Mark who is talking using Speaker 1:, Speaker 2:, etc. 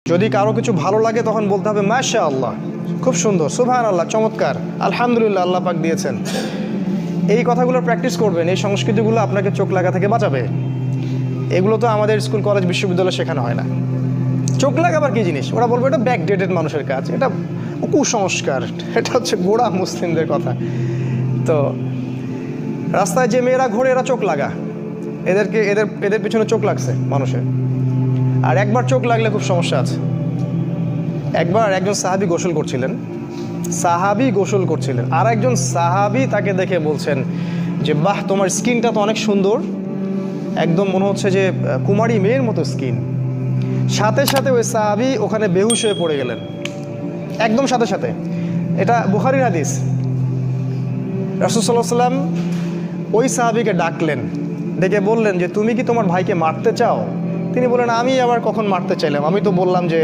Speaker 1: যদি কারো কিছু ভালো লাগে তখন বলতে হবে মাশাআল্লাহ, খুব সুন্দর, সুবহানাল্লাহ, চমৎকার, আলহামদুলিল্লাহ, আল্লাহ পাক দিয়েছেন। এই কথাগুলো প্র্যাকটিস করবেন, এই সংস্কৃতিগুলো আপনাকে চোখ লাগা থেকে বাঁচাবে। এগুলো তো আমাদের স্কুল কলেজ বিশ্ববিদ্যালয়ে শেখানো হয় না। চোখ লাগাবার কী জিনিস? ওরা বলবে এটা ব্যাকডেটেড মানুষের কাজ, এটা কুসংস্কার, এটা হচ্ছে গোড়া মুসলিমদের কথা। তো রাস্তায় যে মেয়েরা ঘোরে এরা চোখ লাগা, এদের পিছনে চোখ লাগছে মানুষের। আর একবার চোখ লাগলে খুব সমস্যা আছে। একবার একজন সাহাবী গোসল করছিলেন, আর একজন সাহাবী তাকে দেখে বলছেন যে বাহ, তোমার স্কিনটা তো অনেক সুন্দর, একদম মনে হচ্ছে যে কুমারী মেয়ের মতো স্কিন। সাথে সাথে ওই সাহাবী ওখানে বেহুশ হয়ে পড়ে গেলেন, একদম সাথে সাথে। এটা বুখারীর হাদিস। রাসূল সাল্লাল্লাহু আলাইহি ওয়াসাল্লাম ওই সাহাবীকে ডাকলেন, ডেকে বললেন যে তুমি কি তোমার ভাইকে মারতে চাও? তিনি বললেন আমি আবার কখন মারতে চাইলাম, আমি তো বললাম যে